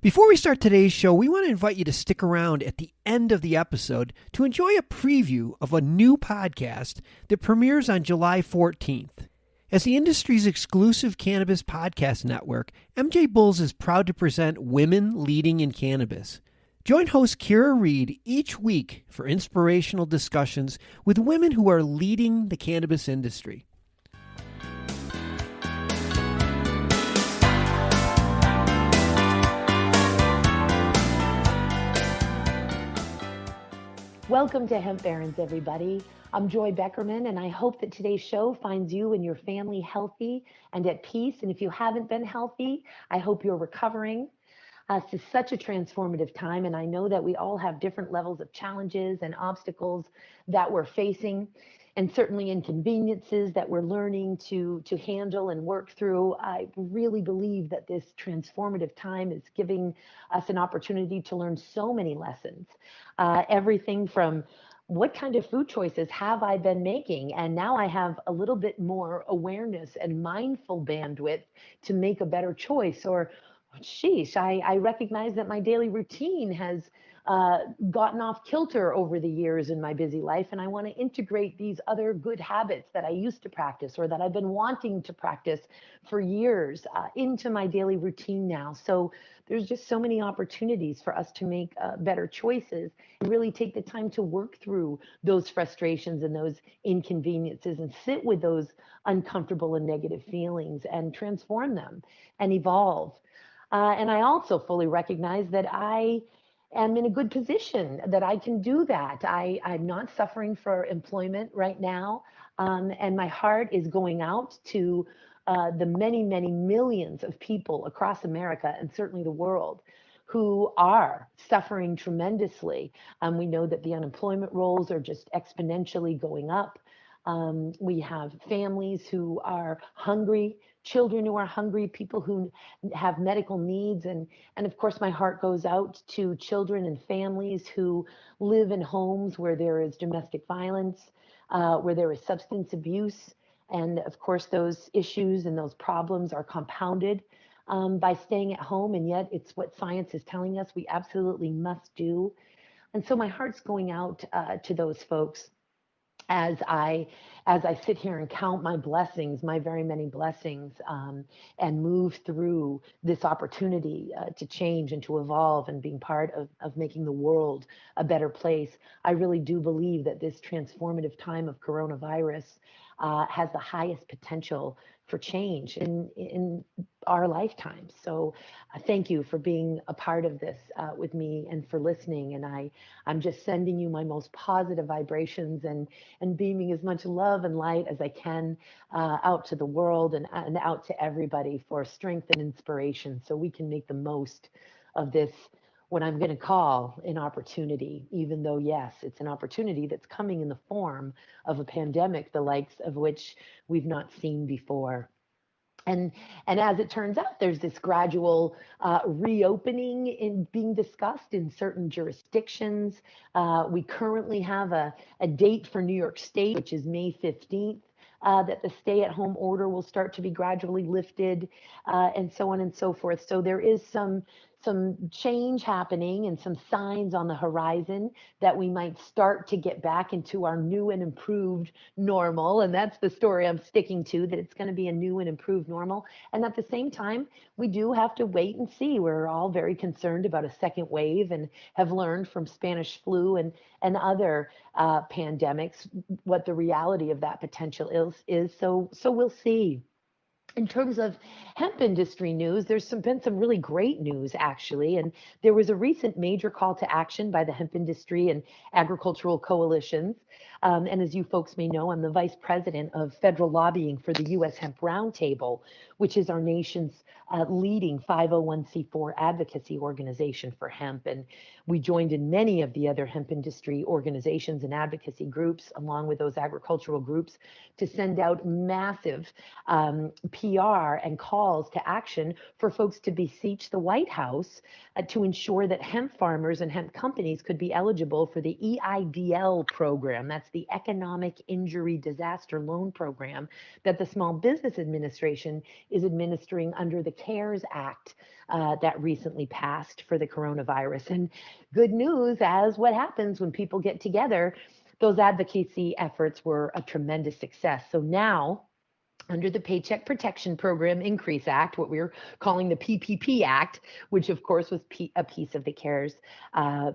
Before we start today's show, we want to invite you to stick around at the end of the episode to enjoy a preview of a new podcast that premieres on July 14th. As the industry's exclusive cannabis podcast network, MJBulls is proud to present Women Leading in Cannabis. Join host Kira Reed each week for inspirational discussions with women who are leading the cannabis industry. Welcome to Hemp Barons, everybody. I'm Joy Beckerman, and I hope that today's show finds you and your family healthy and at peace. And if you haven't been healthy, I hope you're recovering. This is such a transformative time, and I know that we all have different levels of challenges and obstacles that we're facing, and certainly inconveniences that we're learning to handle and work through. I really believe that this transformative time is giving us an opportunity to learn so many lessons. Everything from what kind of food choices have I been making? And now I have a little bit more awareness and mindful bandwidth to make a better choice. Or, sheesh, I recognize that my daily routine has gotten off kilter over the years in my busy life, and I want to integrate these other good habits that I used to practice or that I've been wanting to practice for years into my daily routine now. So there's just so many opportunities for us to make better choices and really take the time to work through those frustrations and those inconveniences and sit with those uncomfortable and negative feelings and transform them and evolve. And I also fully recognize that I am in a good position, that I can do that. I'm not suffering for employment right now, and my heart is going out to the many, many millions of people across America and certainly the world who are suffering tremendously. We know that the unemployment rolls are just exponentially going up. We have families who are hungry, children who are hungry, people who have medical needs. And of course, my heart goes out to children and families who live in homes where there is domestic violence, where there is substance abuse. And of course, those issues and those problems are compounded by staying at home. And yet it's what science is telling us we absolutely must do. And so my heart's going out to those folks as I sit here and count my blessings, my very many blessings, and move through this opportunity to change and to evolve and being part of making the world a better place. I really do believe that this transformative time of coronavirus has the highest potential for change in our lifetime. So thank you for being a part of this with me and for listening. And I'm just sending you my most positive vibrations and beaming as much love and light as I can out to the world and out to everybody for strength and inspiration so we can make the most of this, what I'm going to call an opportunity, even though, yes, it's an opportunity that's coming in the form of a pandemic, the likes of which we've not seen before. And as it turns out, there's this gradual reopening in being discussed in certain jurisdictions. We currently have a date for New York State, which is May 15th. That the stay-at-home order will start to be gradually lifted, and so on and so forth. So there is some change happening and some signs on the horizon that we might start to get back into our new and improved normal. And that's the story I'm sticking to, that it's going to be a new and improved normal. And at the same time, we do have to wait and see. We're all very concerned about a second wave and have learned from Spanish flu and other pandemics what the reality of that potential is. So we'll see. In terms of hemp industry news, there's been some really great news, actually. And there was a recent major call to action by the hemp industry and agricultural coalitions. And as you folks may know, I'm the vice president of federal lobbying for the U.S. Hemp Roundtable, which is our nation's leading 501c4 advocacy organization for hemp. And we joined in many of the other hemp industry organizations and advocacy groups, along with those agricultural groups, to send out massive PR and calls to action for folks to beseech the White House to ensure that hemp farmers and hemp companies could be eligible for the EIDL program. That's That's the Economic Injury Disaster Loan Program that the Small Business Administration is administering under the CARES Act that recently passed for the coronavirus. And good news, as what happens when people get together, those advocacy efforts were a tremendous success. So now, under the Paycheck Protection Program Increase Act, what we're calling the PPP Act, which of course was a piece of the CARES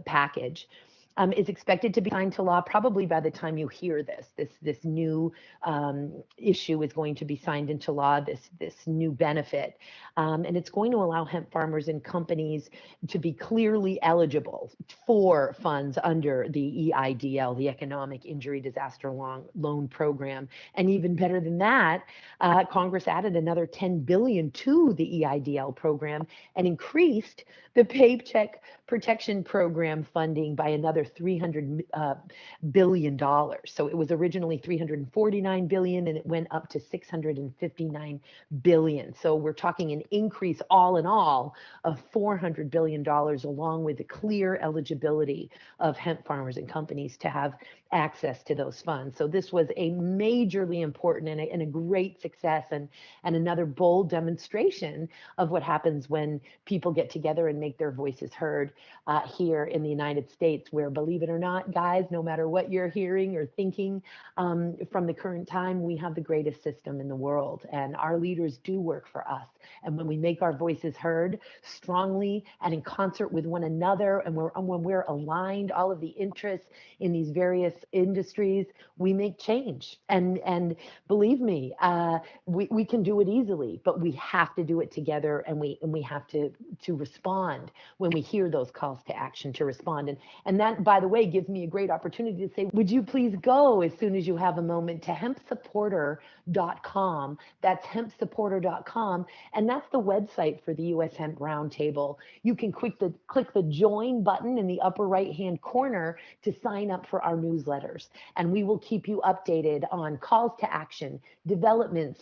package, is expected to be signed to law probably by the time you hear this. This new issue is going to be signed into law, this new benefit. And it's going to allow hemp farmers and companies to be clearly eligible for funds under the EIDL, the Economic Injury Disaster Loan Program. And even better than that, Congress added another $10 billion to the EIDL program and increased the Paycheck Protection Program funding by another $300 billion. So it was originally $349 billion and it went up to $659 billion. So we're talking an increase all in all of $400 billion, along with the clear eligibility of hemp farmers and companies to have access to those funds. So this was a majorly important and a great success, and another bold demonstration of what happens when people get together and make their voices heard here in the United States, where, believe it or not, guys, no matter what you're hearing or thinking from the current time, we have the greatest system in the world, and our leaders do work for us. And when we make our voices heard strongly and in concert with one another, and when we're aligned, all of the interests in these various industries, we make change. And believe me, we can do it easily, but we have to do it together, and we have to respond when we hear those calls to action, to respond. And that, by the way, gives me a great opportunity to say, would you please go as soon as you have a moment to hemp-supporter.com. That's hemp-supporter.com, and that's the website for the U.S. Hemp Roundtable. You can click the join button in the upper right-hand corner to sign up for our newsletters, and we will keep you updated on calls to action, developments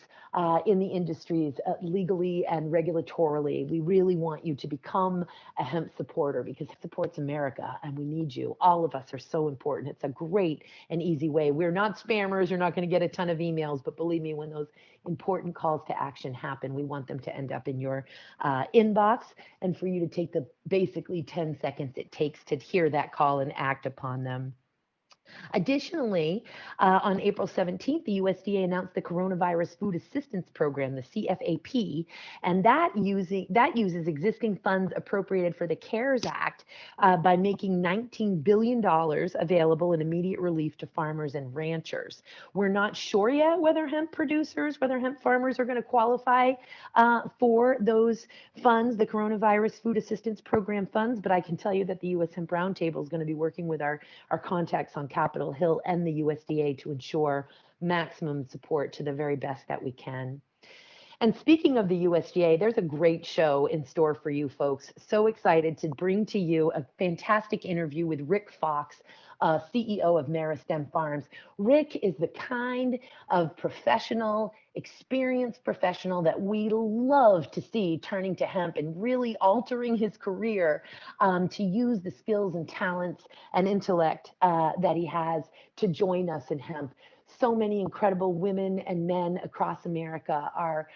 in the industries legally and regulatorily. We really want you to become a hemp supporter, because it supports America and we need you. All of us are so important. It's a great and easy way. We're not spammers. You're not going to get a ton of emails, but believe me, when those important calls to action happen, we want them to end up in your inbox, and for you to take the basically 10 seconds it takes to hear that call and act upon them. Additionally, on April 17th, the USDA announced the Coronavirus Food Assistance Program, the CFAP, and that uses existing funds appropriated for the CARES Act by making $19 billion available in immediate relief to farmers and ranchers. We're not sure yet whether hemp farmers are going to qualify for those funds, the Coronavirus Food Assistance Program funds, but I can tell you that the U.S. Hemp Roundtable is going to be working with our contacts on Capitol Hill and the USDA to ensure maximum support to the very best that we can. And speaking of the USDA, there's a great show in store for you folks. So excited to bring to you a fantastic interview with Herrick Fox, CEO of Meristem Farms. Rick is the kind of experienced professional that we love to see turning to hemp and really altering his career to use the skills and talents and intellect that he has to join us in hemp. So many incredible women and men across America are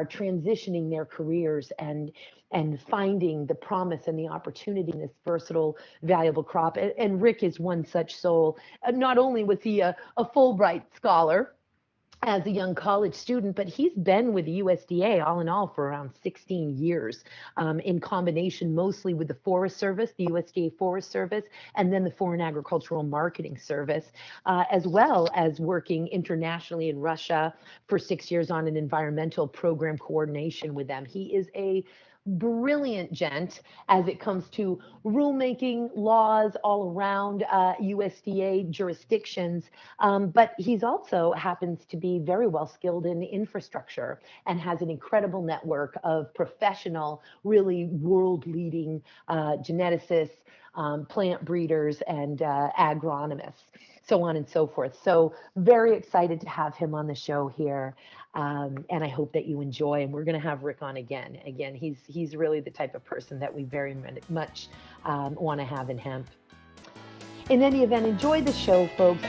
transitioning their careers and finding the promise and the opportunity in this versatile, valuable crop. And Rick is one such soul. Not only was he a Fulbright scholar as a young college student, but he's been with the USDA all in all for around 16 years, in combination mostly with the Forest Service, the USDA Forest Service, and then the Foreign Agricultural Marketing Service, as well as working internationally in Russia for 6 years on an environmental program coordination with them. He is a brilliant gent as it comes to rulemaking laws all around USDA jurisdictions, but he's also happens to be very well skilled in infrastructure and has an incredible network of professional, really world-leading geneticists, plant breeders, and agronomists, so on and so forth. So very excited to have him on the show here. And I hope that you enjoy, and we're going to have Rick on again. Again, he's really the type of person that we very much want to have in hemp. In any event, enjoy the show, folks.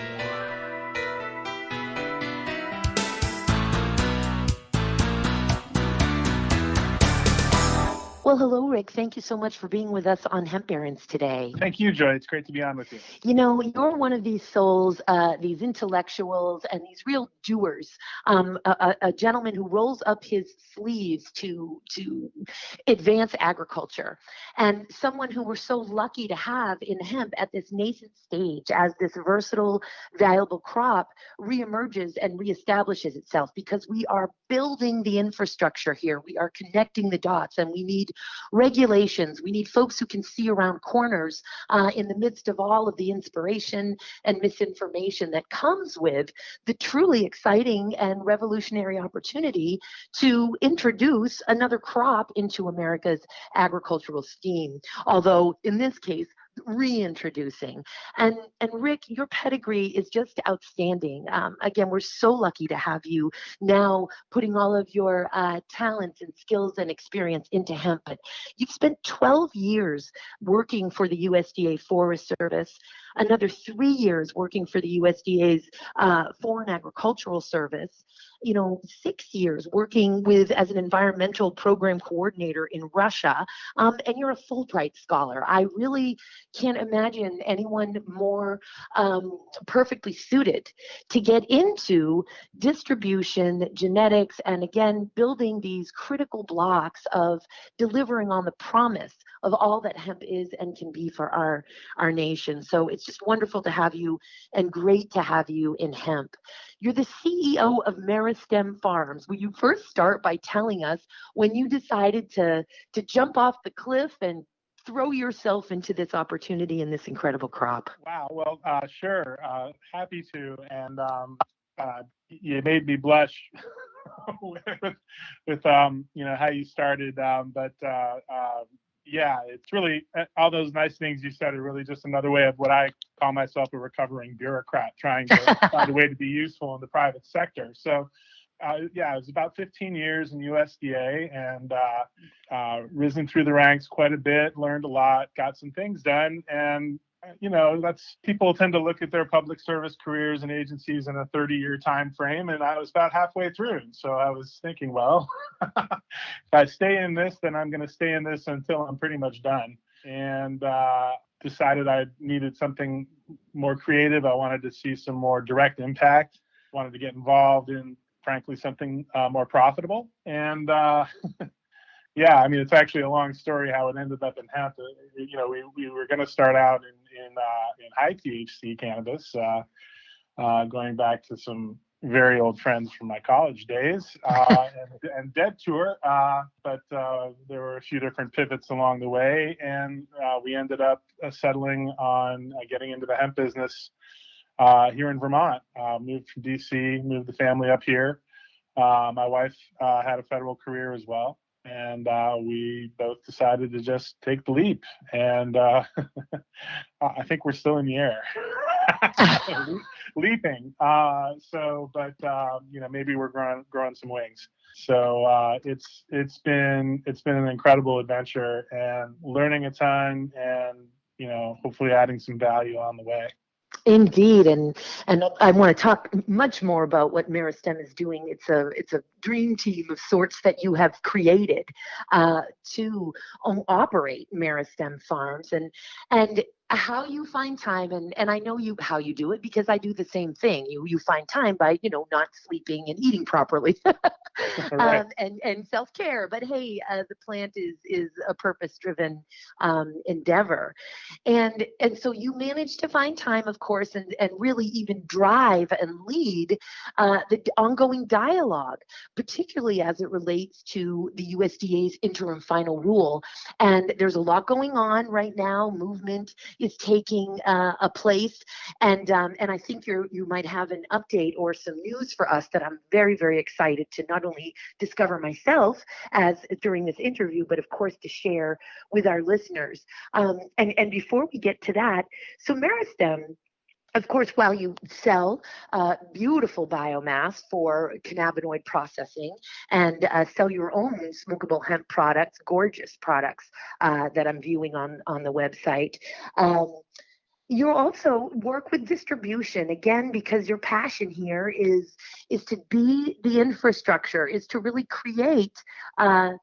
Well, hello, Rick. Thank you so much for being with us on Hemp Barons today. Thank you, Joy. It's great to be on with you. You know, you're one of these souls, these intellectuals, and these real doers. A gentleman who rolls up his sleeves to advance agriculture, and someone who we're so lucky to have in hemp at this nascent stage as this versatile, valuable crop reemerges and reestablishes itself, because we are building the infrastructure here. We are connecting the dots, and we need regulations. We need folks who can see around corners in the midst of all of the inspiration and misinformation that comes with the truly exciting and revolutionary opportunity to introduce another crop into America's agricultural scheme. Although in this case, reintroducing. And Rick, your pedigree is just outstanding. Again, we're so lucky to have you now putting all of your talents and skills and experience into hemp. But you've spent 12 years working for the USDA Forest Service, another 3 years working for the USDA's Foreign Agricultural Service, 6 years working as an environmental program coordinator in Russia, and you're a Fulbright scholar. I really can't imagine anyone more perfectly suited to get into distribution, genetics, and again, building these critical blocks of delivering on the promise of all that hemp is and can be for our nation. So it's just wonderful to have you and great to have you in hemp. You're the CEO of Meristem Farms. Will you first start by telling us when you decided to jump off the cliff and throw yourself into this opportunity and this incredible crop? Wow. Well, sure. Happy to. And you made me blush with how you started. Yeah, it's really all those nice things you said are really just another way of what I call myself, a recovering bureaucrat trying to find a way to be useful in the private sector. So, yeah, it was about 15 years in USDA and risen through the ranks quite a bit, learned a lot, got some things done. And, that's people tend to look at their public service careers and agencies in a 30-year time frame. And I was about halfway through. And so I was thinking, well, if I stay in this, then I'm going to stay in this until I'm pretty much done. And decided I needed something more creative. I wanted to see some more direct impact, wanted to get involved in, frankly, something more profitable. And yeah, I mean, it's actually a long story how it ended up in hemp. We were going to start out in high THC cannabis, going back to some very old friends from my college days, and Dead Tour. But there were a few different pivots along the way, and we ended up settling on getting into the hemp business here in Vermont. Moved from DC, moved the family up here. My wife had a federal career as well. And we both decided to just take the leap. And I think we're still in the air, leaping. Maybe we're growing some wings. So it's been an incredible adventure and learning a ton, and hopefully adding some value on the way. Indeed, and I want to talk much more about what Meristem is doing. It's a dream team of sorts that you have created to operate Meristem Farms, and how you find time, and I know how you do it, because I do the same thing. You find time by not sleeping and eating properly, right. and self-care. But hey, the plant is a purpose-driven endeavor, and so you manage to find time, of course, and really even drive and lead the ongoing dialogue, particularly as it relates to the USDA's interim final rule. And there's a lot going on right now. Movement is taking a place, and I think you might have an update or some news for us that I'm very, very excited to not only discover myself as during this interview, but of course to share with our listeners. And before we get to that, so Meristem, of course, while you sell beautiful biomass for cannabinoid processing and sell your own smokable hemp products, gorgeous products that I'm viewing on the website, You also work with distribution, again, because your passion here is to be the infrastructure, is to really create a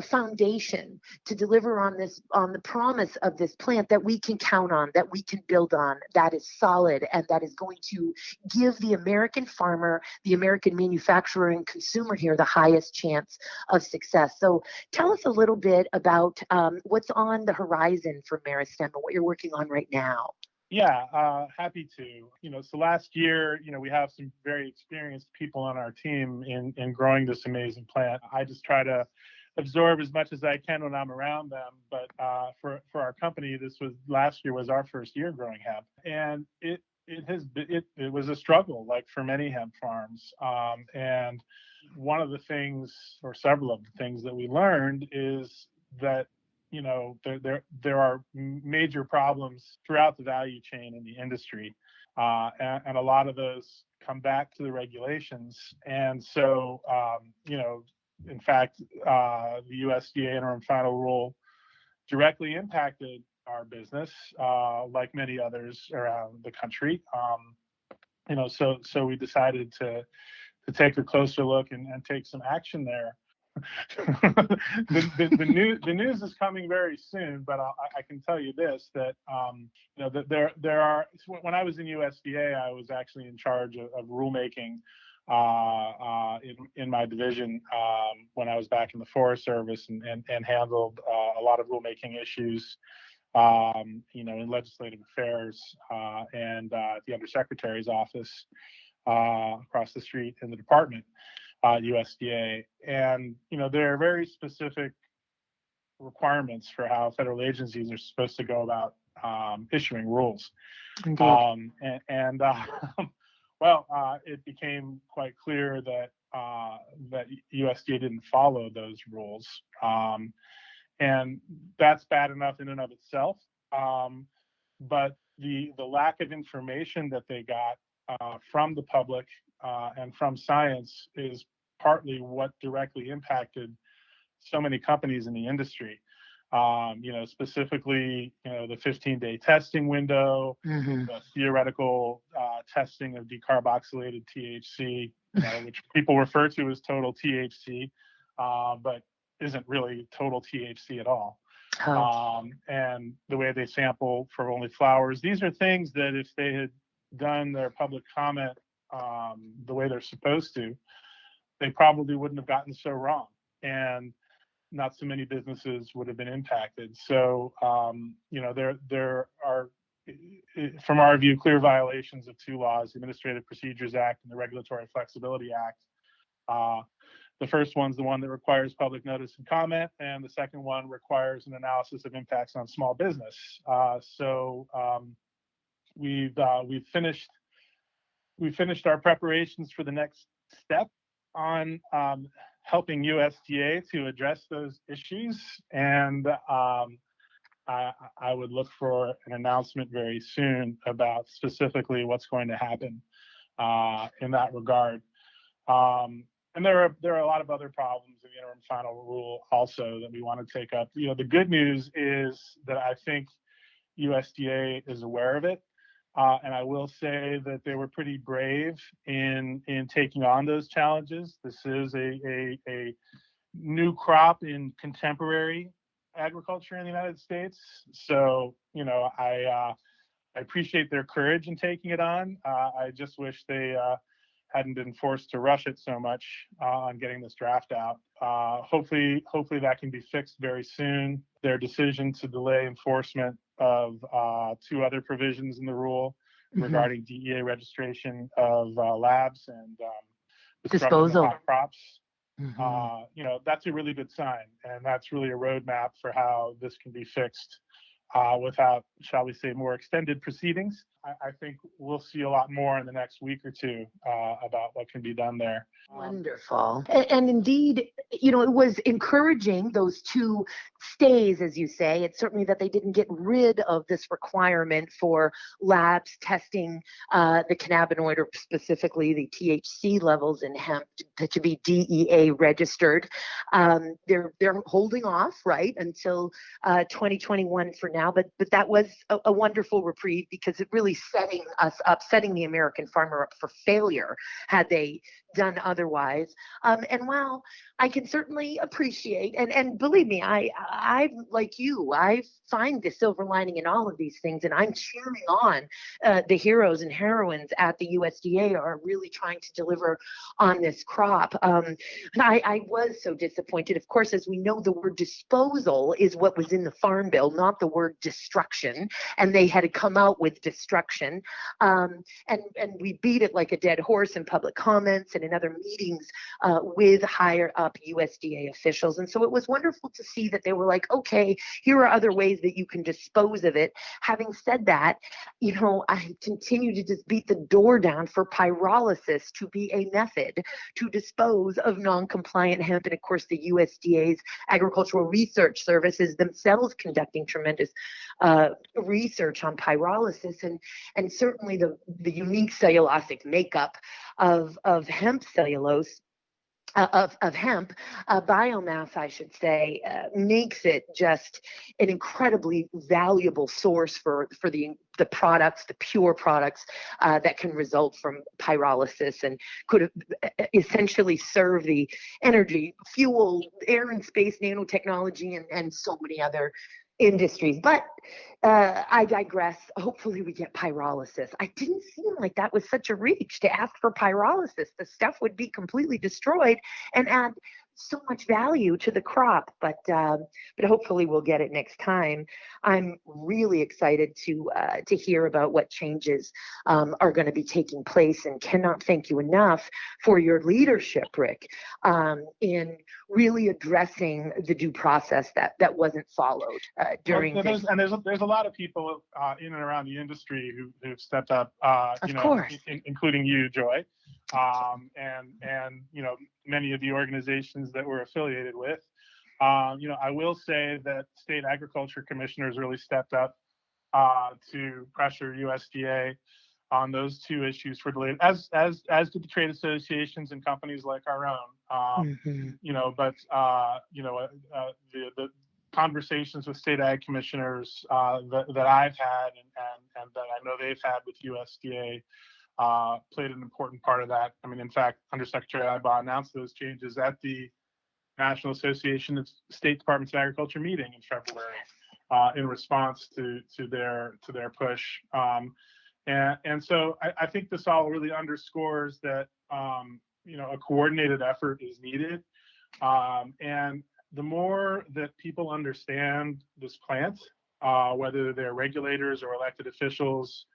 foundation to deliver on the promise of this plant that we can count on, that we can build on, that is solid, and that is going to give the American farmer, the American manufacturer and consumer here the highest chance of success. So tell us a little bit about what's on the horizon for Meristem and what you're working on right now. Yeah, happy to. So last year, we have some very experienced people on our team in growing this amazing plant. I just try to absorb as much as I can when I'm around them. But for our company, last year was our first year growing hemp, and it was a struggle, like for many hemp farms. And one of the things, or several of the things that we learned, is that there are major problems throughout the value chain in the industry, and a lot of those come back to the regulations. And so, in fact, the USDA interim final rule directly impacted our business, like many others around the country. So we decided to take a closer look and take some action there. The news is coming very soon, but I can tell you this, that that there are. When I was in USDA, I was actually in charge of rulemaking in my division when I was back in the Forest Service, and handled a lot of rulemaking issues, in legislative affairs, and the Undersecretary's office across the street in the department. USDA, and there are very specific requirements for how federal agencies are supposed to go about issuing rules. It became quite clear that USDA didn't follow those rules, and that's bad enough in and of itself. But the lack of information that they got from the public and from science is partly what directly impacted so many companies in the industry. Specifically, the 15-day testing window, the theoretical testing of decarboxylated THC, which people refer to as total THC, but isn't really total THC at all. And the way they sample for only flowers. These are things that if they had done their public comment the way they're supposed to, they probably wouldn't have gotten so wrong, and not so many businesses would have been impacted. So, there are, from our view, clear violations of two laws: the Administrative Procedures Act and the Regulatory Flexibility Act. The first one's the one that requires public notice and comment, and the second one requires an analysis of impacts on small business. We've finished our preparations for the next step on helping USDA to address those issues, and I would look for an announcement very soon about specifically what's going to happen in that regard. And there are a lot of other problems in the interim final rule also that we want to take up. The good news is that I think USDA is aware of it. And I will say that they were pretty brave in taking on those challenges. This is a new crop in contemporary agriculture in the United States. So, I appreciate their courage in taking it on. I just wish they hadn't been forced to rush it so much on getting this draft out. Hopefully that can be fixed very soon. Their decision to delay enforcement of two other provisions in the rule regarding DEA registration of labs and disposal of crops. That's a really good sign, and that's really a roadmap for how this can be fixed without, shall we say, more extended proceedings. I think we'll see a lot more in the next week or two about what can be done there. Wonderful. And indeed, it was encouraging, those two stays, as you say. It's certainly that they didn't get rid of this requirement for labs testing the cannabinoid, or specifically the THC levels in hemp to be DEA registered. They're holding off, right, until 2021 for now, but that was a wonderful reprieve, because it really setting the American farmer up for failure had they done otherwise. And while I can certainly appreciate, and believe me, I like you, I find the silver lining in all of these things, and I'm cheering on the heroes and heroines at the USDA are really trying to deliver on this crop. And I was so disappointed. Of course, as we know, the word disposal is what was in the Farm Bill, not the word destruction. And they had come out with destruction. And we beat it like a dead horse in public comments and in other meetings with higher up USDA officials. And so it was wonderful to see that they were like, okay, here are other ways that you can dispose of it. Having said that, I continue to just beat the door down for pyrolysis to be a method to dispose of non-compliant hemp. And of course, the USDA's Agricultural Research Service is themselves conducting tremendous research on pyrolysis, and certainly the unique cellulosic makeup of hemp cellulose. Of hemp biomass, I should say, makes it just an incredibly valuable source for the products, the pure products that can result from pyrolysis, and could essentially serve the energy, fuel, air and space nanotechnology, and so many other industries. But I digress. Hopefully we get pyrolysis. I didn't seem like that was such a reach to ask for pyrolysis. The stuff would be completely destroyed and add so much value to the crop, but hopefully we'll get it next time. I'm really excited to hear about what changes are going to be taking place, and cannot thank you enough for your leadership, Rick, in really addressing the due process that wasn't followed during this. And there's a lot of people in and around the industry who've stepped up, including you, Joy, and many of the organizations that we're affiliated with. I will say that state agriculture commissioners really stepped up to pressure USDA on those two issues for delay, as did the trade associations and companies like our own. The conversations with state ag commissioners that I've had and that I know they've had with USDA played an important part of that. I mean, in fact, Undersecretary Ibaugh announced those changes at the National Association of State Departments of Agriculture meeting in February in response to their push. And so I think this all really underscores that a coordinated effort is needed. And the more that people understand this plant, whether they're regulators or elected officials,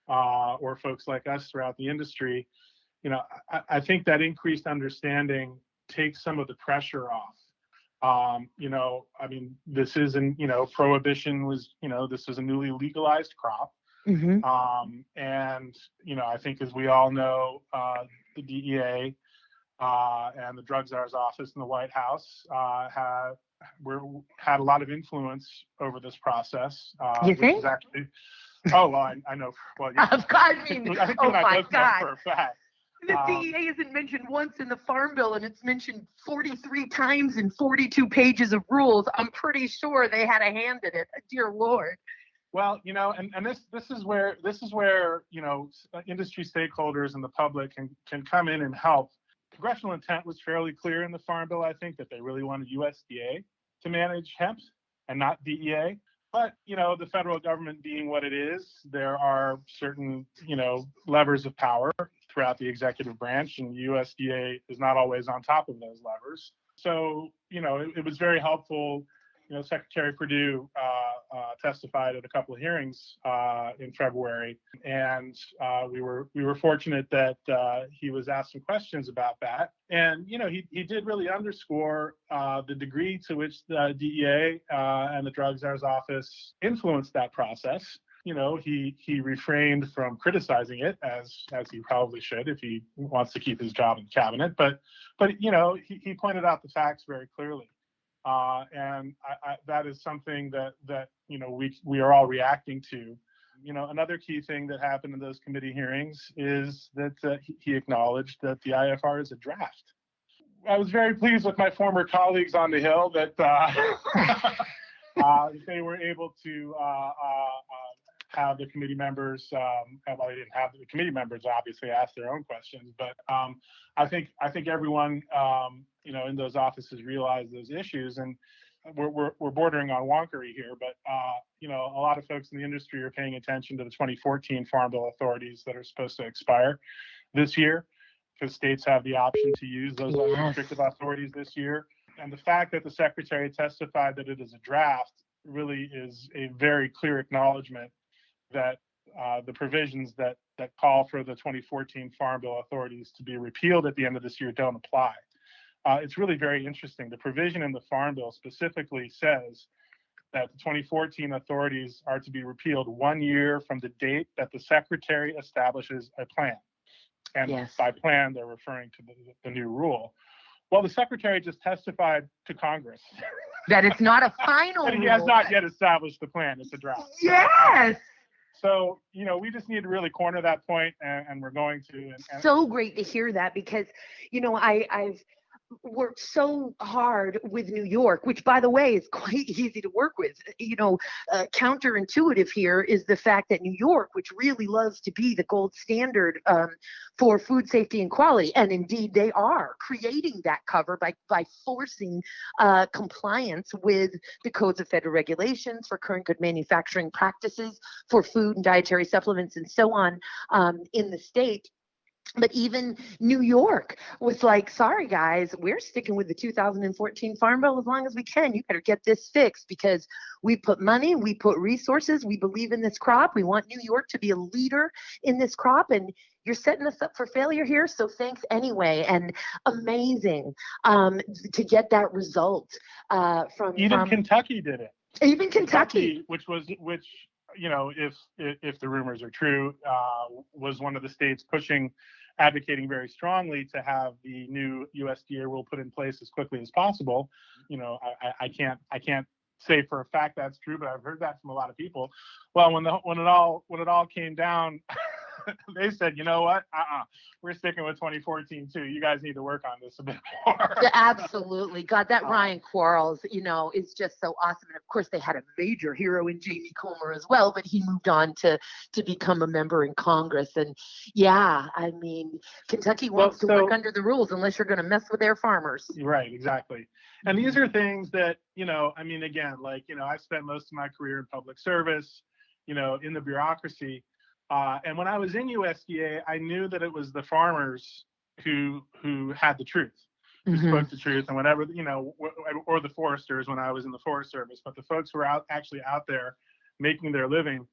or folks like us throughout the industry, I think that increased understanding takes some of the pressure off. This isn't, prohibition was, this is a newly legalized crop. Mm-hmm. I think, as we all know, the DEA and the Drug Czar's office in the White House had a lot of influence over this process. You think? Oh, well, I know. Well, yeah. Of course. I think oh my God. For a fact. The DEA isn't mentioned once in the Farm Bill, and it's mentioned 43 times in 42 pages of rules. I'm pretty sure they had a hand in it. Dear Lord. Well, and this is where industry stakeholders and the public can come in and help. Congressional intent was fairly clear in the Farm Bill, I think, that they really wanted USDA to manage hemp and not DEA. But, the federal government being what it is, there are certain, levers of power throughout the executive branch, and USDA is not always on top of those levers. So, it was very helpful. Secretary Perdue testified at a couple of hearings in February, and we were fortunate that he was asked some questions about that. And he did really underscore the degree to which the DEA and the Drug Czar's office influenced that process. He refrained from criticizing it, as he probably should if he wants to keep his job in cabinet. But he pointed out the facts very clearly. And that is something that we are all reacting to. Another key thing that happened in those committee hearings is that he acknowledged that the IFR is a draft. I was very pleased with my former colleagues on the Hill that if they were able to have the committee members, well, they didn't have the committee members obviously ask their own questions, but I think everyone in those offices realized those issues, and we're bordering on wonkery here, but a lot of folks in the industry are paying attention to the 2014 Farm Bill authorities that are supposed to expire this year, because states have the option to use those less restrictive authorities this year. And the fact that the secretary testified that it is a draft really is a very clear acknowledgement that the provisions that call for the 2014 Farm Bill authorities to be repealed at the end of this year don't apply. It's really very interesting. The provision in the Farm Bill specifically says that the 2014 authorities are to be repealed 1 year from the date that the secretary establishes a plan. And by plan, they're referring to the new rule. Well, the secretary just testified to Congress that it's not a final rule. He has not yet established the plan. It's a draft. Yes. So, we just need to really corner that point, and we're going to. So great to hear that, because, I've worked so hard with New York, which, by the way, is quite easy to work with. Counterintuitive here is the fact that New York, which really loves to be the gold standard for food safety and quality, and indeed they are creating that cover by forcing compliance with the codes of federal regulations for current good manufacturing practices for food and dietary supplements and so on in the state. But even New York was like, sorry, guys, we're sticking with the 2014 Farm Bill as long as we can. You better get this fixed, because we put money, we put resources, we believe in this crop. We want New York to be a leader in this crop, and you're setting us up for failure here. So thanks anyway. And amazing to get that result from Kentucky did it. Even Kentucky, which if the rumors are true, was one of the states advocating very strongly to have the new USDA rule put in place as quickly as possible. I can't say for a fact that's true, but I've heard that from a lot of people. Well, when it all came down, they said, you know what? We're sticking with 2014 too. You guys need to work on this a bit more. Yeah, absolutely. God, that Ryan Quarles, is just so awesome. And of course, they had a major hero in Jamie Comer as well, but he moved on to become a member in Congress. And Kentucky wants to work under the rules unless you're going to mess with their farmers. Right, exactly. And these are things that, I spent most of my career in public service, in the bureaucracy. And when I was in USDA, I knew that it was the farmers who had the truth, who spoke the truth, and whatever, or the foresters when I was in the Forest Service. But the folks who are actually out there making their living,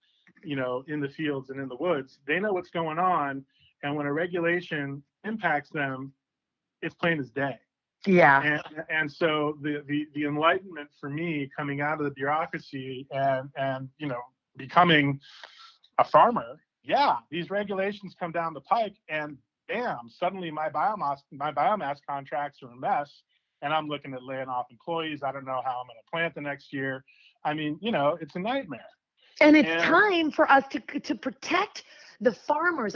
in the fields and in the woods, they know what's going on. And when a regulation impacts them, it's plain as day. Yeah. And so the enlightenment for me coming out of the bureaucracy and becoming a farmer, these regulations come down the pike, and bam, suddenly my biomass contracts are a mess, and I'm looking at laying off employees. I don't know how I'm going to plant the next year. It's a nightmare. And it's time for us to protect the farmers.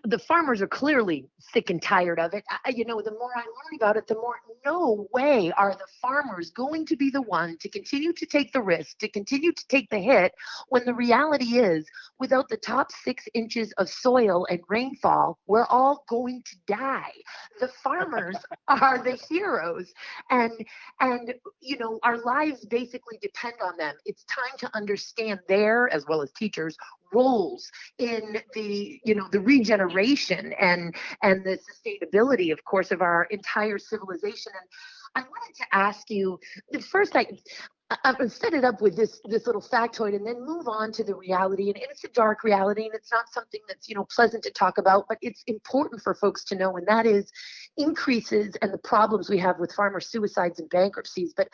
The farmers are clearly sick and tired of it. The more I learn about it, the more no way are the farmers going to be the one to continue to take the risk, to continue to take the hit, when the reality is, without the top 6 inches of soil and rainfall, we're all going to die. The farmers are the heroes, and our lives basically depend on them. It's time to understand their, as well as teachers, roles in the regeneration and the sustainability, of course, of our entire civilization. And I wanted to ask you first, I'll set it up with this little factoid and then move on to the reality. And it's a dark reality, and it's not something that's, pleasant to talk about, but it's important for folks to know, and that is increases and the problems we have with farmer suicides and bankruptcies. But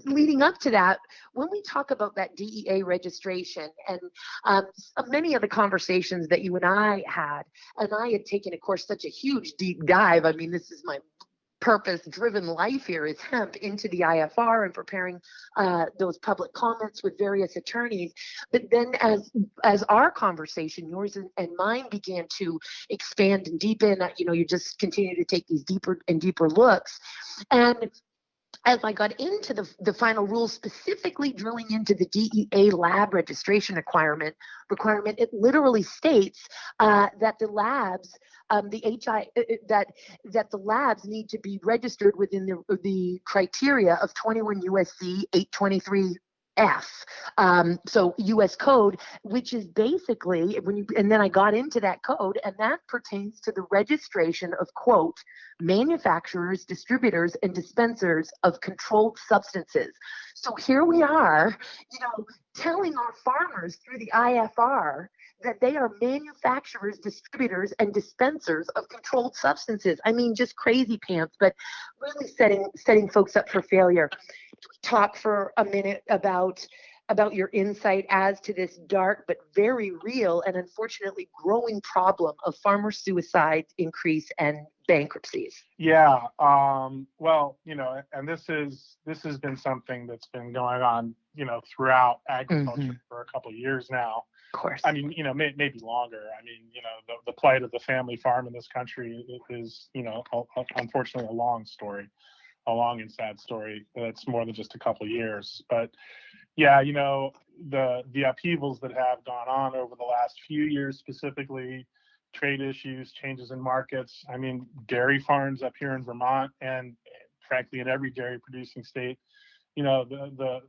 leading up to that, when we talk about that DEA registration and many of the conversations that you and I had taken, of course, such a huge deep dive. This is my purpose-driven life here is hemp into the IFR and preparing those public comments with various attorneys. But then as our conversation, yours and mine, began to expand and deepen, you just continue to take these deeper and deeper looks. And as I got into the final rules, specifically drilling into the DEA lab registration requirement, it literally states that the labs, that the labs need to be registered within the criteria of 21 USC 823. So U.S. code, which is basically and then I got into that code, and that pertains to the registration of, quote, manufacturers, distributors, and dispensers of controlled substances. So here we are, telling our farmers through the IFR that they are manufacturers, distributors, and dispensers of controlled substances. I mean, just crazy pants, but really setting folks up for failure. Talk for a minute about your insight as to this dark but very real and unfortunately growing problem of farmer suicide increase and bankruptcies. Yeah. Well, and this has been something that's been going on, throughout agriculture for a couple of years now. Of course. I mean, maybe longer. I mean, the plight of the family farm in this country is, unfortunately a long and sad story that's more than just a couple of years. But yeah, the upheavals that have gone on over the last few years, specifically trade issues, changes in markets. I mean, dairy farms up here in Vermont, and frankly in every dairy producing state, the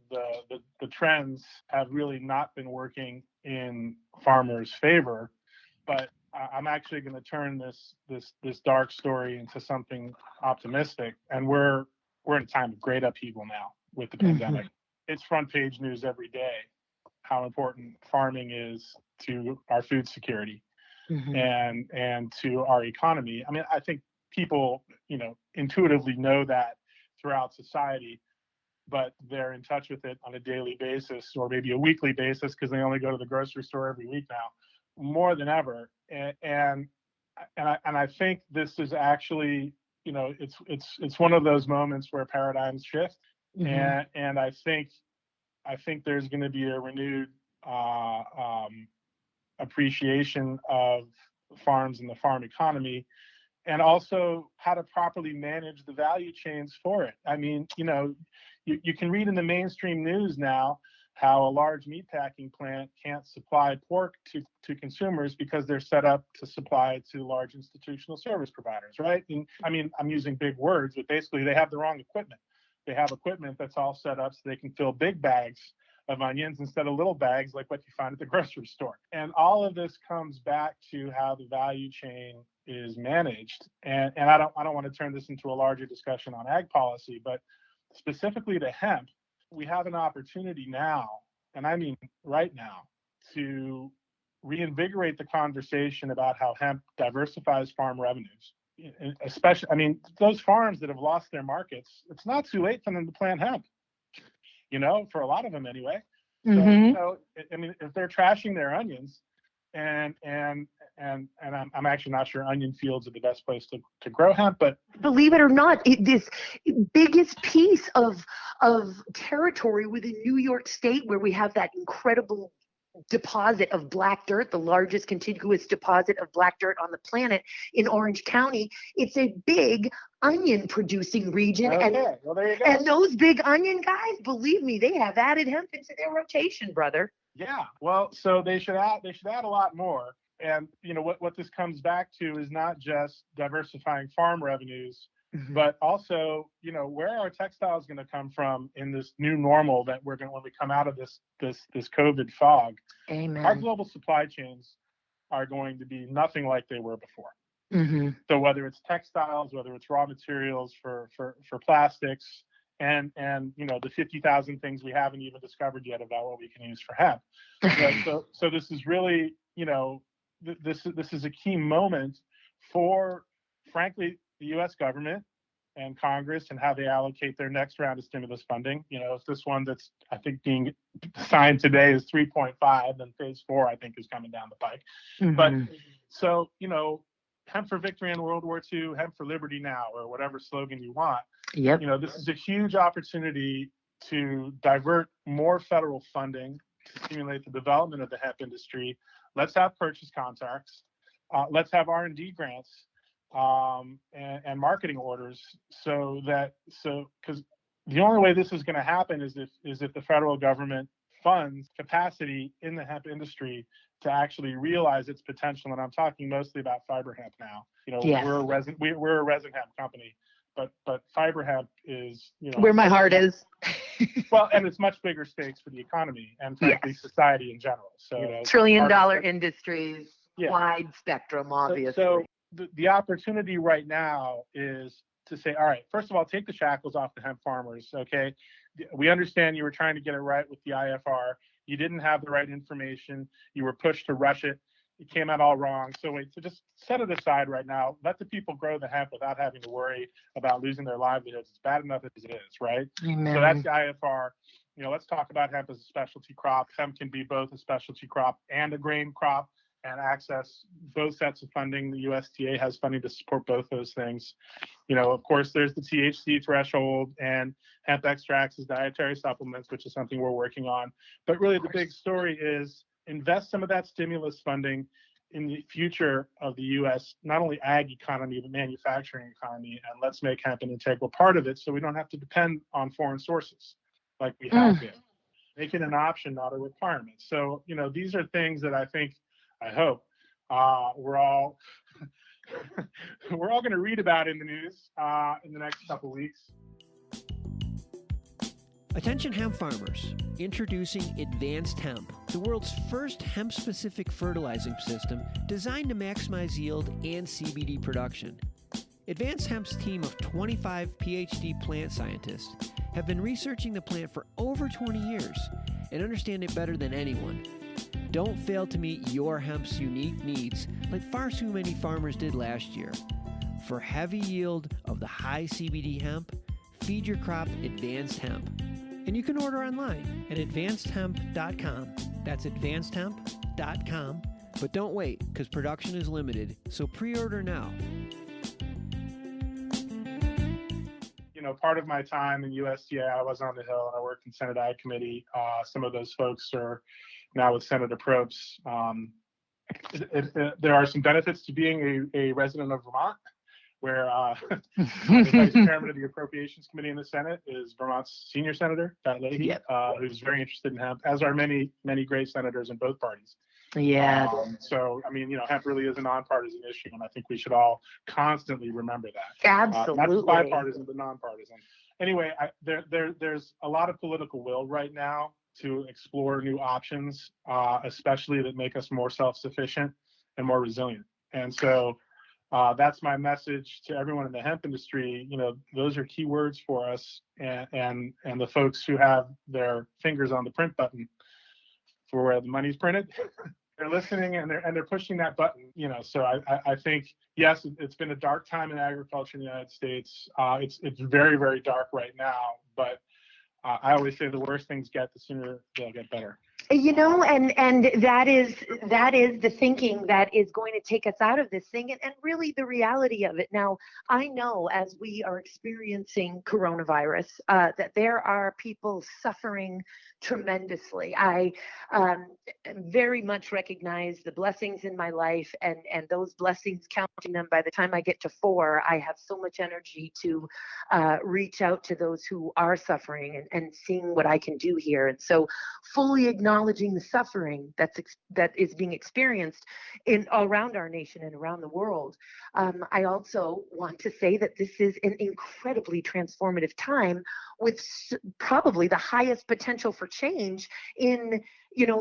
trends have really not been working in farmers' favor. But I'm actually going to turn this dark story into something optimistic, and we're in a time of great upheaval now with the pandemic. It's front page news every day how important farming is to our food security and to our economy. I mean, I think people intuitively know that throughout society, but they're in touch with it on a daily basis or maybe a weekly basis because they only go to the grocery store every week now, more than ever. And I think this is actually, it's one of those moments where paradigms shift, and I think there's going to be a renewed appreciation of farms and the farm economy, and also how to properly manage the value chains for it. I mean, you can read in the mainstream news now how a large meatpacking plant can't supply pork to consumers because they're set up to supply to large institutional service providers, right? And I mean, I'm using big words, but basically they have the wrong equipment. They have equipment that's all set up so they can fill big bags of onions instead of little bags like what you find at the grocery store. And all of this comes back to how the value chain is managed. And I don't want to turn this into a larger discussion on ag policy, but specifically to hemp, we have an opportunity now, and I mean right now, to reinvigorate the conversation about how hemp diversifies farm revenues. Especially, I mean, those farms that have lost their markets, it's not too late for them to plant hemp, for a lot of them anyway. So, I mean, if they're trashing their onions, and I'm actually not sure onion fields are the best place to grow hemp, but believe it or not, this biggest piece of territory within New York State, where we have that incredible deposit of black dirt, the largest contiguous deposit of black dirt on the planet in Orange County, it's a big onion producing region. Okay. Well, there you go. And those big onion guys, believe me, they have added hemp into their rotation, brother. Yeah, well, so they should add a lot more. And what this comes back to is not just diversifying farm revenues, but also where are our textiles going to come from in this new normal that when we come out of this COVID fog. Amen. Our global supply chains are going to be nothing like they were before. So whether it's textiles, whether it's raw materials for plastics, and the 50,000 things we haven't even discovered yet about what we can use for hemp. So this is really, this is a key moment for, frankly, the U.S. government and Congress and how they allocate their next round of stimulus funding. If this one that's, I think, being signed today is 3.5, then phase 4, I think, is coming down the pike. But so, hemp for victory in World War II, hemp for liberty now, or whatever slogan you want. Yep. This is a huge opportunity to divert more federal funding to stimulate the development of the hemp industry. Let's have purchase contracts. Let's have R&D grants and marketing orders because The only way this is going to happen is if the federal government funds capacity in the hemp industry to actually realize its potential. And I'm talking mostly about fiber hemp now. Yes. We're a resin hemp company, but fiber hemp is, where my heart is. Well, and it's much bigger stakes for the economy and frankly society in general. So $1 trillion industries, wide spectrum, obviously. So the opportunity right now is to say, all right, first of all, take the shackles off the hemp farmers. Okay, we understand you were trying to get it right with the IFR. You didn't have the right information. You were pushed to rush it. It came out all wrong. So just set it aside right now. Let the people grow the hemp without having to worry about losing their livelihoods. It's bad enough as it is, right? Amen. So that's the IFR. Let's talk about hemp as a specialty crop. Hemp can be both a specialty crop and a grain crop, and access both sets of funding. The USDA has funding to support both those things. Of course, there's the THC threshold and hemp extracts as dietary supplements, which is something we're working on. But really the big story is invest some of that stimulus funding in the future of the U.S., not only ag economy, but manufacturing economy, and let's make hemp an integral part of it so we don't have to depend on foreign sources like we have been. Make it an option, not a requirement. So, these are things that I hope we're all going to read about in the news in the next couple of weeks. Attention hemp farmers, introducing Advanced Hemp, the world's first hemp-specific fertilizing system designed to maximize yield and CBD production. Advanced Hemp's team of 25 PhD plant scientists have been researching the plant for over 20 years and understand it better than anyone. Don't fail to meet your hemp's unique needs like far too many farmers did last year. For heavy yield of the high CBD hemp, feed your crop Advanced Hemp. And you can order online at advancedhemp.com. That's advancedhemp.com. But don't wait, because production is limited, so pre-order now. Part of my time in USDA, I was on the Hill and I worked in Senate Ag Committee. Some of those folks are now with Senator Probst. There are some benefits to being a resident of Vermont, where the vice chairman of the Appropriations Committee in the Senate is Vermont's senior senator, Pat Leahy, who's very interested in hemp, as are many, many great senators in both parties. Yeah. Hemp really is a nonpartisan issue, and I think we should all constantly remember that. Absolutely. Not just bipartisan, but nonpartisan. Anyway, there's a lot of political will right now to explore new options, especially that make us more self-sufficient and more resilient. And so that's my message to everyone in the hemp industry. Those are key words for us, and the folks who have their fingers on the print button for where the money's printed. They're listening and they're pushing that button. So I think, yes, it's been a dark time in agriculture in the United States. It's very, very dark right now, but I always say the worse things get, the sooner they'll get better. And that is the thinking that is going to take us out of this thing, and really the reality of it. Now, I know as we are experiencing coronavirus that there are people suffering tremendously. I very much recognize the blessings in my life, and those blessings, counting them, by the time I get to 4, I have so much energy to reach out to those who are suffering and seeing what I can do here. And so fully acknowledging the suffering that is being experienced around our nation and around the world. I also want to say that this is an incredibly transformative time with probably the highest potential for change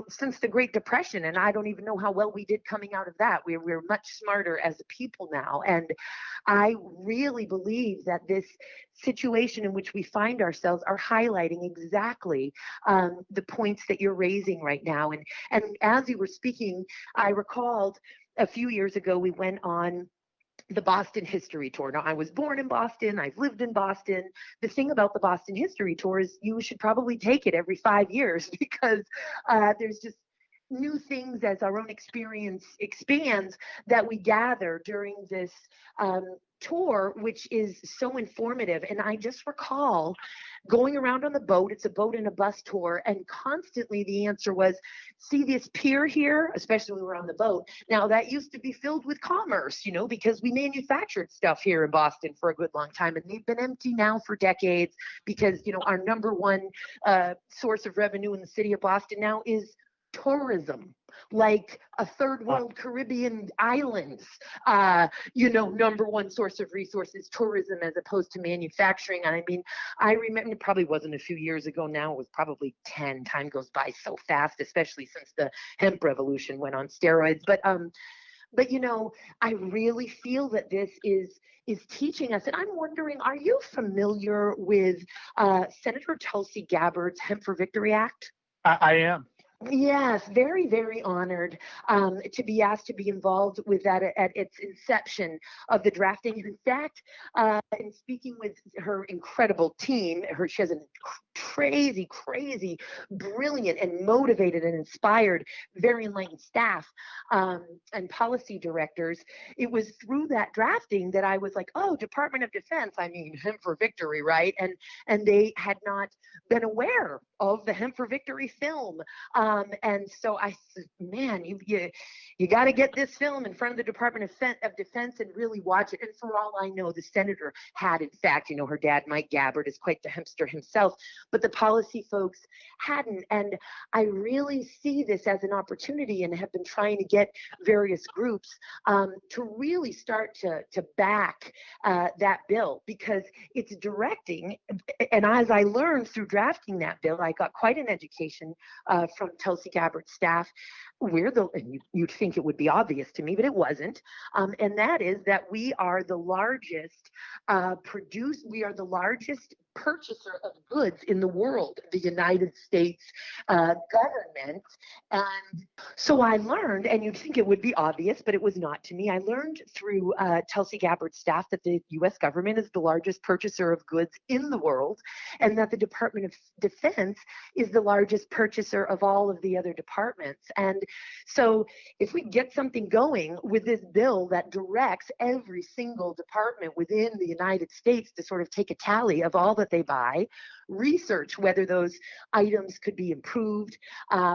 since the Great Depression. And I don't even know how well we did coming out of that. We're much smarter as a people now. And I really believe that this situation in which we find ourselves are highlighting exactly the points that you're raising right now. And as you were speaking, I recalled a few years ago, we went on the Boston History Tour. Now, I was born in Boston. I've lived in Boston. The thing about the Boston History Tour is you should probably take it every 5 years because there's just new things as our own experience expands that we gather during this tour, which is so informative. And I just recall going around on the boat. It's a boat and a bus tour. And constantly the answer was, see this pier here, especially when we were on the boat. Now that used to be filled with commerce, because we manufactured stuff here in Boston for a good long time. And they've been empty now for decades because, our number one source of revenue in the city of Boston now is tourism, like a third world Caribbean islands, number one source of resources, tourism, as opposed to manufacturing. And I mean, I remember, it probably wasn't a few years ago now, it was probably 10. Time goes by so fast, especially since the hemp revolution went on steroids. But I really feel that this is teaching us. And I'm wondering, are you familiar with Senator Tulsi Gabbard's Hemp for Victory Act? I am. Yes, very, very honored to be asked to be involved with that at its inception of the drafting. In fact, in speaking with her incredible team, she has a crazy, brilliant and motivated and inspired, very enlightened staff and policy directors. It was through that drafting that I was like, oh, Department of Defense, I mean, Hemp for Victory, right? And they had not been aware of the Hemp for Victory film. And so I said, man, you got to get this film in front of the Department of Defense and really watch it. And for all I know, the senator had, in fact, her dad, Mike Gabbard, is quite the hempster himself, but the policy folks hadn't. And I really see this as an opportunity and have been trying to get various groups to really start to back that bill, because it's directing. And as I learned through drafting that bill, I got quite an education from Tulsi Gabbard's staff. And you'd think it would be obvious to me, but it wasn't. And that is that we are the largest purchaser of goods in the world, the United States government. And so I learned, and you'd think it would be obvious, but it was not to me. I learned through Tulsi Gabbard's staff that the U.S. government is the largest purchaser of goods in the world, and that the Department of Defense is the largest purchaser of all of the other departments. And so if we get something going with this bill that directs every single department within the United States to sort of take a tally of all that they buy, research whether those items could be improved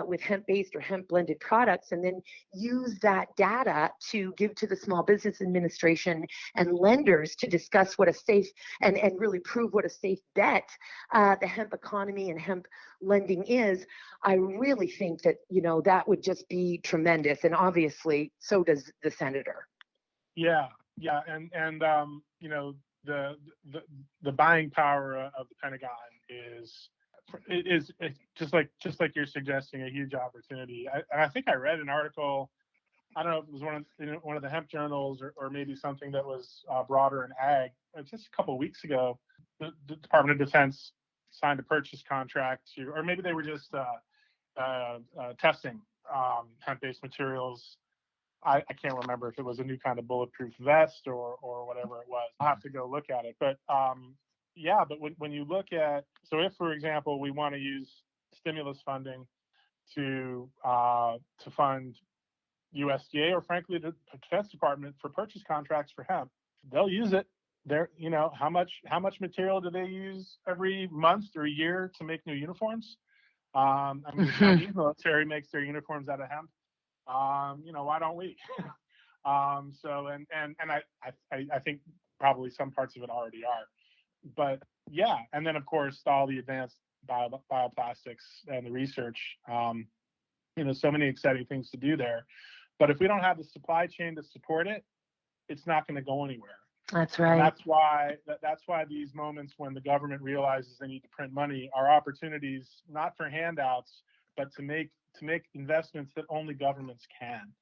with hemp-based or hemp-blended products, and then use that data to give to the Small Business Administration and lenders to discuss what a safe and really prove what a safe bet the hemp economy and hemp lending is. I really think that, that would just be tremendous. And obviously, so does the senator. Yeah. And the buying power of the Pentagon is just like you're suggesting, a huge opportunity. I think I read an article, I don't know if it was one of the hemp journals or maybe something that was broader in ag, just a couple of weeks ago. The Department of Defense signed a purchase contract or maybe they were just testing hemp-based materials. I can't remember if it was a new kind of bulletproof vest or whatever it was. I'll have to go look at it. But but when you look at, so if, for example, we want to use stimulus funding to fund USDA or frankly the Defense Department for purchase contracts for hemp, they'll use it. How much material do they use every month or a year to make new uniforms? The Chinese military makes their uniforms out of hemp. Why don't we? I think probably some parts of it already are. But yeah, and then of course all the advanced bioplastics and the research. So many exciting things to do there. But if we don't have the supply chain to support it, it's not going to go anywhere. That's right. And that's why these moments when the government realizes they need to print money are opportunities not for handouts, but to make investments that only governments can.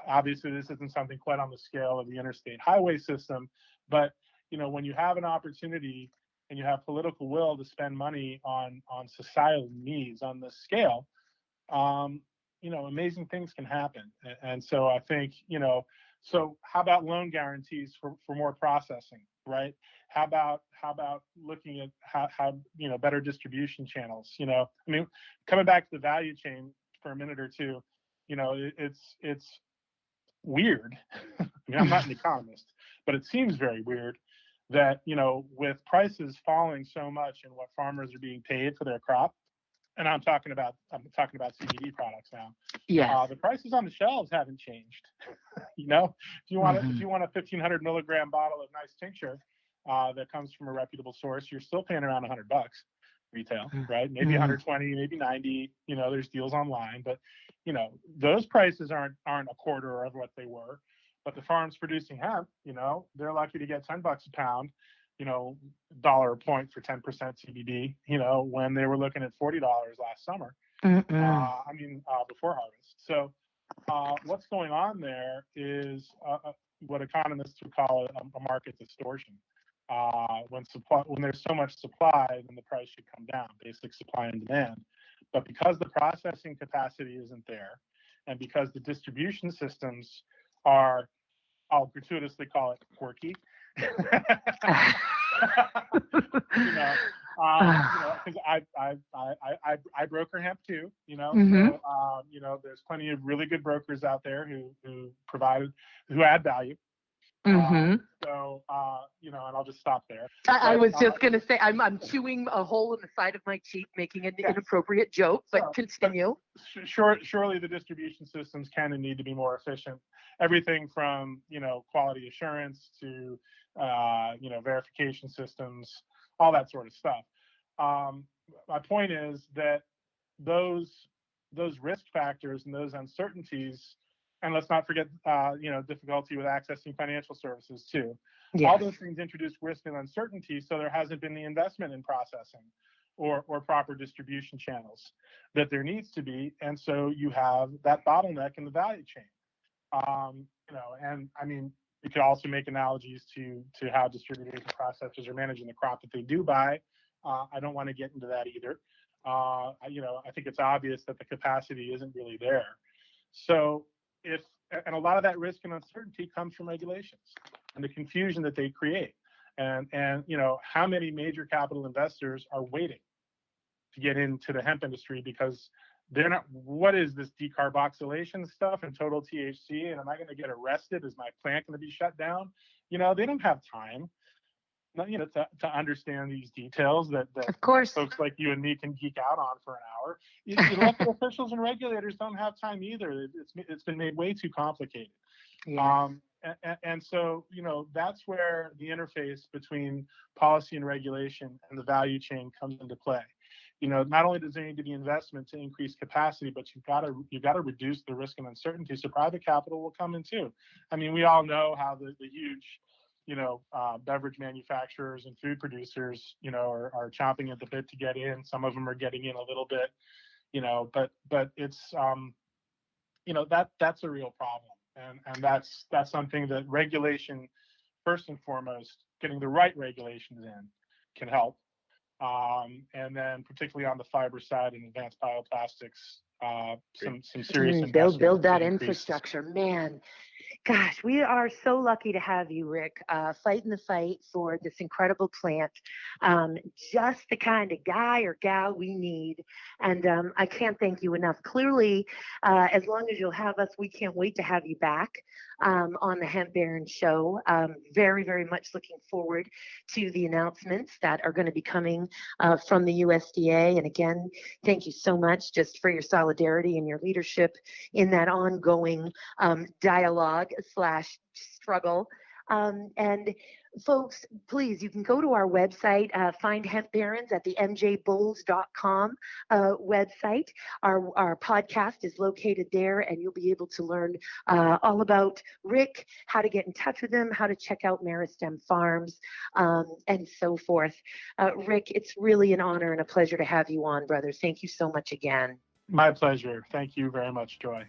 Obviously this isn't something quite on the scale of the interstate highway system, but when you have an opportunity and you have political will to spend money on societal needs on this scale, amazing things can happen. And so I think, so how about loan guarantees for more processing, right? How about looking at how better distribution channels? Coming back to the value chain for a minute or two, it's weird. I'm not an economist, But it seems very weird that, with prices falling so much and what farmers are being paid for their crop, and I'm talking about CBD products now. Yes. The prices on the shelves haven't changed. If you want a 1,500 milligram bottle of nice tincture that comes from a reputable source, you're still paying around $100 retail, right? Maybe 120, maybe 90. There's deals online, but those prices aren't a quarter of what they were. But the farms producing hemp, they're lucky to get $10 a pound, dollar a point for 10% CBD, when they were looking at $40 last summer. Before harvest. So what's going on there is what economists would call a market distortion. When there's so much supply, then the price should come down, basic supply and demand. But because the processing capacity isn't there, and because the distribution systems are, I'll gratuitously call it quirky, because I broker hemp too, so, there's plenty of really good brokers out there who add value. So, and I'll just stop there. I was just going to say, I'm chewing a hole in the side of my cheek, making an inappropriate joke, but continue. Surely the distribution systems can and need to be more efficient. Everything from, quality assurance to, verification systems, all that sort of stuff. My point is that those risk factors and those uncertainties, and let's not forget, difficulty with accessing financial services too. Yes. All those things introduce risk and uncertainty, so there hasn't been the investment in processing or proper distribution channels that there needs to be, and so you have that bottleneck in the value chain. And I mean, you could also make analogies to how distributors and processors are managing the crop that they do buy. I don't want to get into that either. I think it's obvious that the capacity isn't really there. So and a lot of that risk and uncertainty comes from regulations and the confusion that they create. And how many major capital investors are waiting to get into the hemp industry because they're not, what is this decarboxylation stuff and total THC? And am I going to get arrested? Is my plant going to be shut down? They don't have time, to understand these details that of course folks like you and me can geek out on for an hour. Elected officials and regulators don't have time either. It's been made way too complicated. Yes. And so, that's where the interface between policy and regulation and the value chain comes into play. Not only does there need to be investment to increase capacity, but you've got to reduce the risk and uncertainty so private capital will come in too. I mean, we all know how the huge, beverage manufacturers and food producers, are chomping at the bit to get in. Some of them are getting in a little bit, but it's, that's a real problem. And that's something that regulation, first and foremost, getting the right regulations in can help. And then particularly on the fiber side and advanced bioplastics, some serious build that infrastructure, man. Gosh, we are so lucky to have you, Rick, fighting the fight for this incredible plant. Just the kind of guy or gal we need. And I can't thank you enough. Clearly, as long as you'll have us, we can't wait to have you back on the Hemp Baron Show. Very, very much looking forward to the announcements that are going to be coming from the USDA. And again, thank you so much just for your solidarity and your leadership in that ongoing dialogue/struggle. And folks, please, you can go to our website, find Hemp Barons at the MJBulls.com website. Our podcast is located there, and you'll be able to learn all about Rick, how to get in touch with him, how to check out Meristem Farms, and so forth. Rick, it's really an honor and a pleasure to have you on, brother. Thank you so much again. My pleasure. Thank you very much, Joy.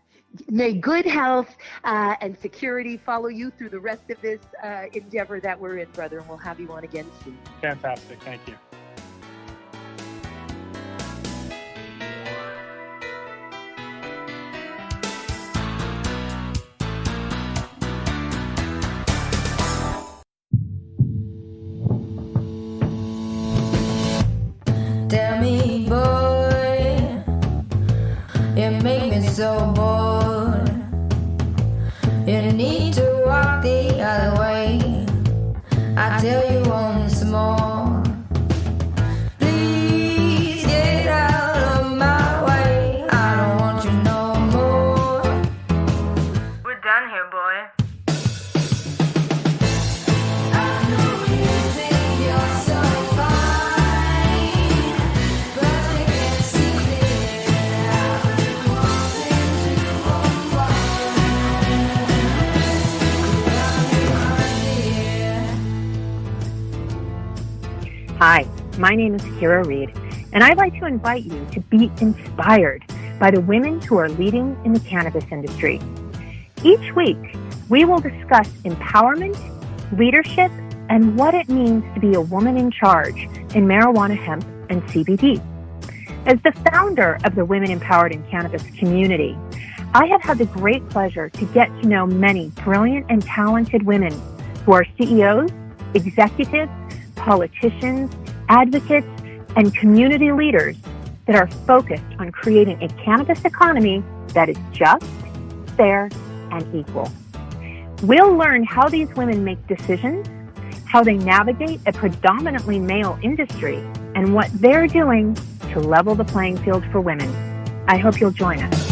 May good health and security follow you through the rest of this endeavor that we're in, brother, and we'll have you on again soon. Fantastic. Thank you. Tell me, boy, you make me so bored. You need to walk the other way. My name is Kira Reed, and I'd like to invite you to be inspired by the women who are leading in the cannabis industry. Each week, we will discuss empowerment, leadership, and what it means to be a woman in charge in marijuana, hemp, and CBD. As the founder of the Women Empowered in Cannabis community, I have had the great pleasure to get to know many brilliant and talented women who are CEOs, executives, politicians, advocates, and community leaders that are focused on creating a cannabis economy that is just, fair, and equal. We'll learn how these women make decisions, how they navigate a predominantly male industry, and what they're doing to level the playing field for women. I hope you'll join us.